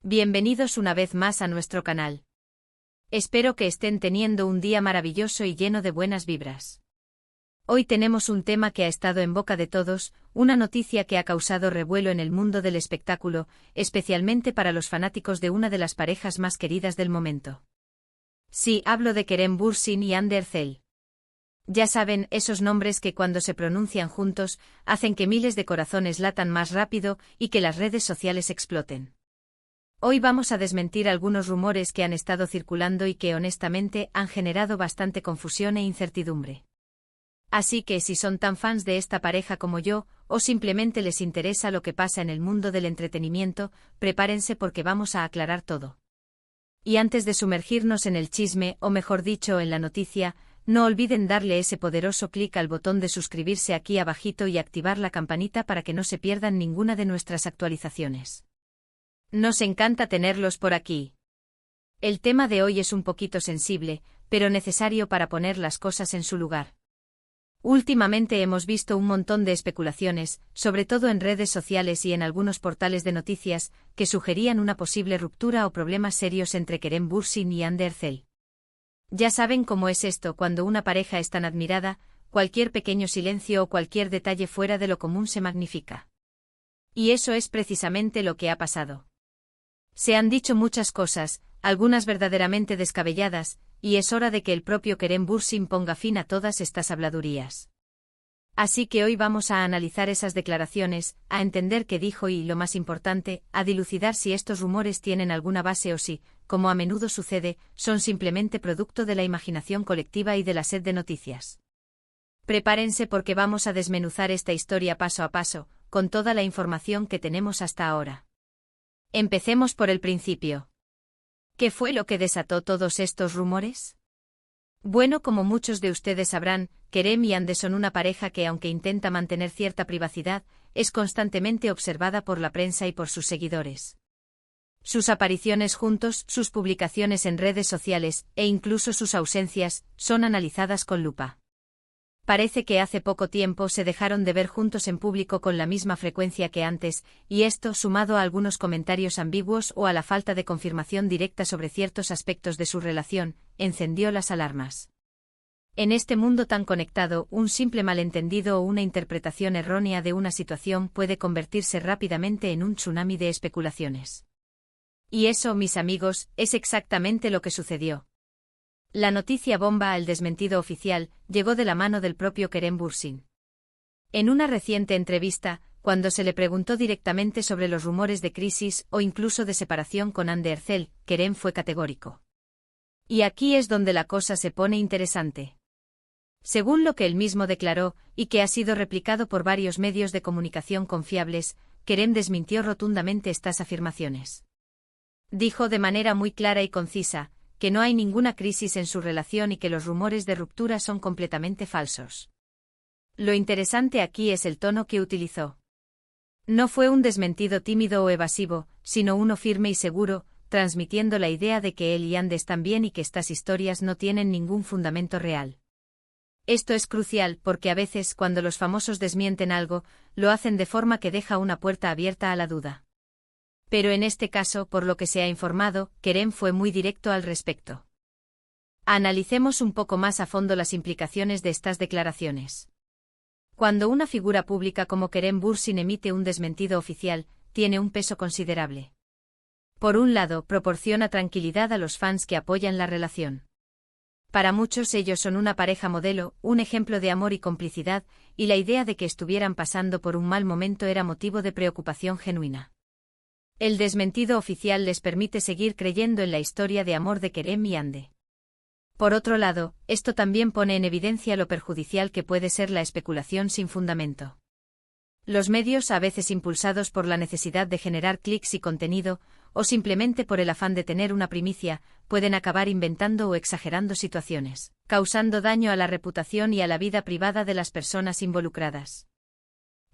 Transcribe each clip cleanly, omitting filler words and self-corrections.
Bienvenidos una vez más a nuestro canal. Espero que estén teniendo un día maravilloso y lleno de buenas vibras. Hoy tenemos un tema que ha estado en boca de todos, una noticia que ha causado revuelo en el mundo del espectáculo, especialmente para los fanáticos de una de las parejas más queridas del momento. Sí, hablo de Kerem Bürsin y Hande Erçel. Ya saben, esos nombres que cuando se pronuncian juntos, hacen que miles de corazones latan más rápido y que las redes sociales exploten. Hoy vamos a desmentir algunos rumores que han estado circulando y que honestamente han generado bastante confusión e incertidumbre. Así que si son tan fans de esta pareja como yo, o simplemente les interesa lo que pasa en el mundo del entretenimiento, prepárense porque vamos a aclarar todo. Y antes de sumergirnos en el chisme, o mejor dicho en la noticia, no olviden darle ese poderoso clic al botón de suscribirse aquí abajito y activar la campanita para que no se pierdan ninguna de nuestras actualizaciones. Nos encanta tenerlos por aquí. El tema de hoy es un poquito sensible, pero necesario para poner las cosas en su lugar. Últimamente hemos visto un montón de especulaciones, sobre todo en redes sociales y en algunos portales de noticias, que sugerían una posible ruptura o problemas serios entre Kerem Bürsin y Hande Erçel. Ya saben cómo es esto cuando una pareja es tan admirada, cualquier pequeño silencio o cualquier detalle fuera de lo común se magnifica. Y eso es precisamente lo que ha pasado. Se han dicho muchas cosas, algunas verdaderamente descabelladas, y es hora de que el propio Kerem Bürsin ponga fin a todas estas habladurías. Así que hoy vamos a analizar esas declaraciones, a entender qué dijo y, lo más importante, a dilucidar si estos rumores tienen alguna base o si, como a menudo sucede, son simplemente producto de la imaginación colectiva y de la sed de noticias. Prepárense porque vamos a desmenuzar esta historia paso a paso, con toda la información que tenemos hasta ahora. Empecemos por el principio. ¿Qué fue lo que desató todos estos rumores? Bueno, como muchos de ustedes sabrán, Kerem y Hande son una pareja que, aunque intenta mantener cierta privacidad, es constantemente observada por la prensa y por sus seguidores. Sus apariciones juntos, sus publicaciones en redes sociales, e incluso sus ausencias, son analizadas con lupa. Parece que hace poco tiempo se dejaron de ver juntos en público con la misma frecuencia que antes, y esto, sumado a algunos comentarios ambiguos o a la falta de confirmación directa sobre ciertos aspectos de su relación, encendió las alarmas. En este mundo tan conectado, un simple malentendido o una interpretación errónea de una situación puede convertirse rápidamente en un tsunami de especulaciones. Y eso, mis amigos, es exactamente lo que sucedió. La noticia bomba al desmentido oficial llegó de la mano del propio Kerem Bürsin. En una reciente entrevista, cuando se le preguntó directamente sobre los rumores de crisis o incluso de separación con Hande Erçel, Kerem fue categórico. Y aquí es donde la cosa se pone interesante. Según lo que él mismo declaró, y que ha sido replicado por varios medios de comunicación confiables, Kerem desmintió rotundamente estas afirmaciones. Dijo de manera muy clara y concisa, que no hay ninguna crisis en su relación y que los rumores de ruptura son completamente falsos. Lo interesante aquí es el tono que utilizó. No fue un desmentido tímido o evasivo, sino uno firme y seguro, transmitiendo la idea de que él y Hande están bien y que estas historias no tienen ningún fundamento real. Esto es crucial porque a veces cuando los famosos desmienten algo, lo hacen de forma que deja una puerta abierta a la duda. Pero en este caso, por lo que se ha informado, Kerem fue muy directo al respecto. Analicemos un poco más a fondo las implicaciones de estas declaraciones. Cuando una figura pública como Kerem Bürsin emite un desmentido oficial, tiene un peso considerable. Por un lado, proporciona tranquilidad a los fans que apoyan la relación. Para muchos ellos son una pareja modelo, un ejemplo de amor y complicidad, y la idea de que estuvieran pasando por un mal momento era motivo de preocupación genuina. El desmentido oficial les permite seguir creyendo en la historia de amor de Kerem y Hande. Por otro lado, esto también pone en evidencia lo perjudicial que puede ser la especulación sin fundamento. Los medios, a veces impulsados por la necesidad de generar clics y contenido, o simplemente por el afán de tener una primicia, pueden acabar inventando o exagerando situaciones, causando daño a la reputación y a la vida privada de las personas involucradas.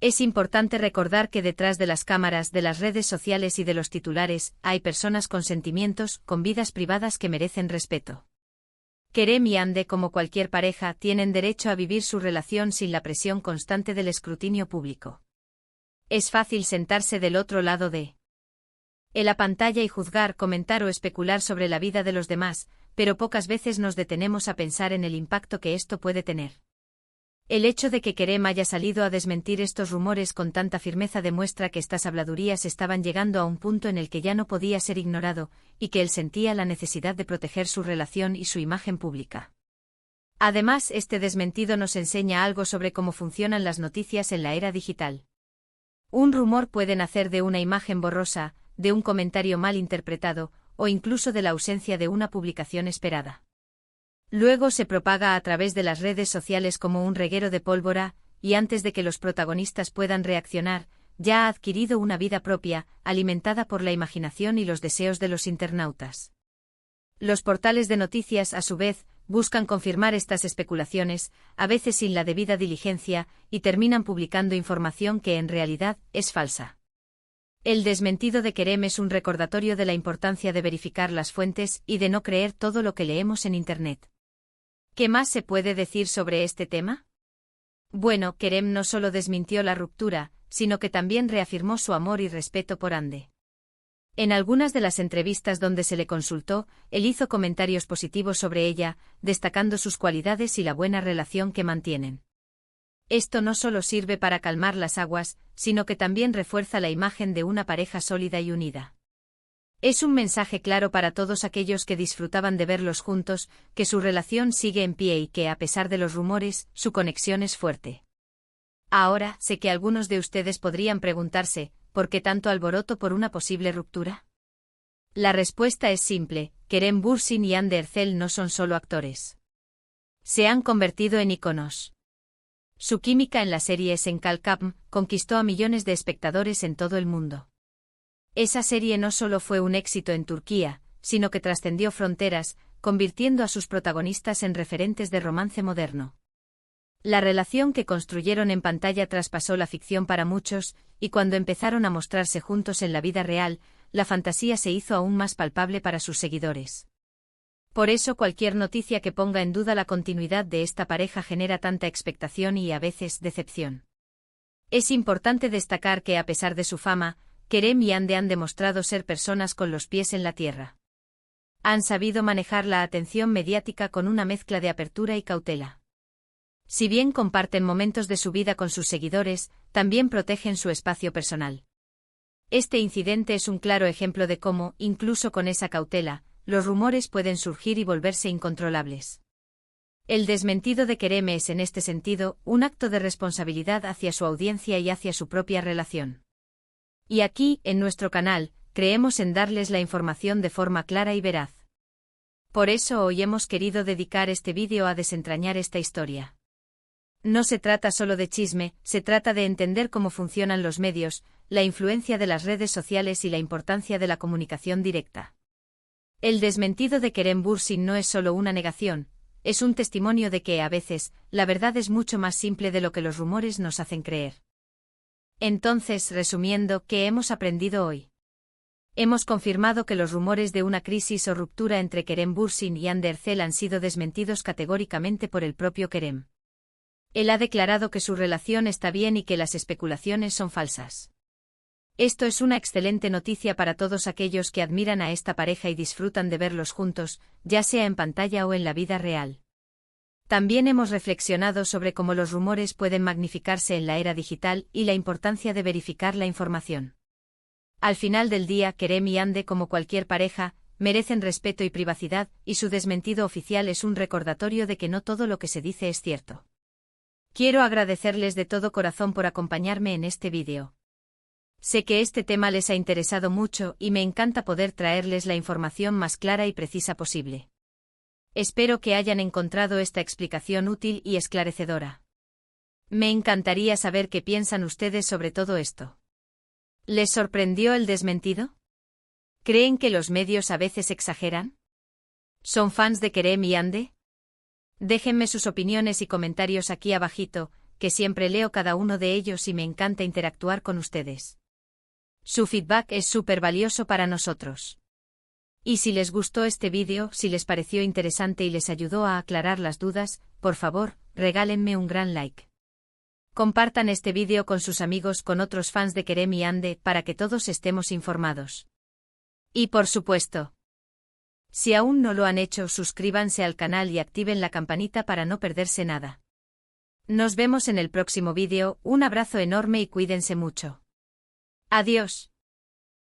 Es importante recordar que detrás de las cámaras, de las redes sociales y de los titulares, hay personas con sentimientos, con vidas privadas que merecen respeto. Kerem y Hande, como cualquier pareja, tienen derecho a vivir su relación sin la presión constante del escrutinio público. Es fácil sentarse del otro lado de En la pantalla y juzgar, comentar o especular sobre la vida de los demás, pero pocas veces nos detenemos a pensar en el impacto que esto puede tener. El hecho de que Kerem haya salido a desmentir estos rumores con tanta firmeza demuestra que estas habladurías estaban llegando a un punto en el que ya no podía ser ignorado, y que él sentía la necesidad de proteger su relación y su imagen pública. Además, este desmentido nos enseña algo sobre cómo funcionan las noticias en la era digital. Un rumor puede nacer de una imagen borrosa, de un comentario mal interpretado, o incluso de la ausencia de una publicación esperada. Luego se propaga a través de las redes sociales como un reguero de pólvora, y antes de que los protagonistas puedan reaccionar, ya ha adquirido una vida propia, alimentada por la imaginación y los deseos de los internautas. Los portales de noticias, a su vez, buscan confirmar estas especulaciones, a veces sin la debida diligencia, y terminan publicando información que en realidad es falsa. El desmentido de Kerem es un recordatorio de la importancia de verificar las fuentes y de no creer todo lo que leemos en Internet. ¿Qué más se puede decir sobre este tema? Bueno, Kerem no solo desmintió la ruptura, sino que también reafirmó su amor y respeto por Hande. En algunas de las entrevistas donde se le consultó, él hizo comentarios positivos sobre ella, destacando sus cualidades y la buena relación que mantienen. Esto no solo sirve para calmar las aguas, sino que también refuerza la imagen de una pareja sólida y unida. Es un mensaje claro para todos aquellos que disfrutaban de verlos juntos, que su relación sigue en pie y que, a pesar de los rumores, su conexión es fuerte. Ahora, sé que algunos de ustedes podrían preguntarse, ¿por qué tanto alboroto por una posible ruptura? La respuesta es simple: Kerem Bürsin y Hande Erçel no son solo actores. Se han convertido en íconos. Su química en la serie Senkalkapm conquistó a millones de espectadores en todo el mundo. Esa serie no solo fue un éxito en Turquía, sino que trascendió fronteras, convirtiendo a sus protagonistas en referentes de romance moderno. La relación que construyeron en pantalla traspasó la ficción para muchos, y cuando empezaron a mostrarse juntos en la vida real, la fantasía se hizo aún más palpable para sus seguidores. Por eso cualquier noticia que ponga en duda la continuidad de esta pareja genera tanta expectación y a veces decepción. Es importante destacar que, a pesar de su fama, Kerem y Hande han demostrado ser personas con los pies en la tierra. Han sabido manejar la atención mediática con una mezcla de apertura y cautela. Si bien comparten momentos de su vida con sus seguidores, también protegen su espacio personal. Este incidente es un claro ejemplo de cómo, incluso con esa cautela, los rumores pueden surgir y volverse incontrolables. El desmentido de Kerem es, en este sentido, un acto de responsabilidad hacia su audiencia y hacia su propia relación. Y aquí, en nuestro canal, creemos en darles la información de forma clara y veraz. Por eso hoy hemos querido dedicar este vídeo a desentrañar esta historia. No se trata solo de chisme, se trata de entender cómo funcionan los medios, la influencia de las redes sociales y la importancia de la comunicación directa. El desmentido de Kerem Bürsin no es solo una negación, es un testimonio de que, a veces, la verdad es mucho más simple de lo que los rumores nos hacen creer. Entonces, resumiendo, ¿qué hemos aprendido hoy? Hemos confirmado que los rumores de una crisis o ruptura entre Kerem Bürsin y Hande Erçel han sido desmentidos categóricamente por el propio Kerem. Él ha declarado que su relación está bien y que las especulaciones son falsas. Esto es una excelente noticia para todos aquellos que admiran a esta pareja y disfrutan de verlos juntos, ya sea en pantalla o en la vida real. También hemos reflexionado sobre cómo los rumores pueden magnificarse en la era digital y la importancia de verificar la información. Al final del día, Kerem y Hande, como cualquier pareja, merecen respeto y privacidad, y su desmentido oficial es un recordatorio de que no todo lo que se dice es cierto. Quiero agradecerles de todo corazón por acompañarme en este vídeo. Sé que este tema les ha interesado mucho y me encanta poder traerles la información más clara y precisa posible. Espero que hayan encontrado esta explicación útil y esclarecedora. Me encantaría saber qué piensan ustedes sobre todo esto. ¿Les sorprendió el desmentido? ¿Creen que los medios a veces exageran? ¿Son fans de Kerem y Hande? Déjenme sus opiniones y comentarios aquí abajito, que siempre leo cada uno de ellos y me encanta interactuar con ustedes. Su feedback es súper valioso para nosotros. Y si les gustó este vídeo, si les pareció interesante y les ayudó a aclarar las dudas, por favor, regálenme un gran like. Compartan este vídeo con sus amigos, con otros fans de Kerem y Hande, para que todos estemos informados. Y por supuesto, si aún no lo han hecho, suscríbanse al canal y activen la campanita para no perderse nada. Nos vemos en el próximo vídeo, un abrazo enorme y cuídense mucho. Adiós.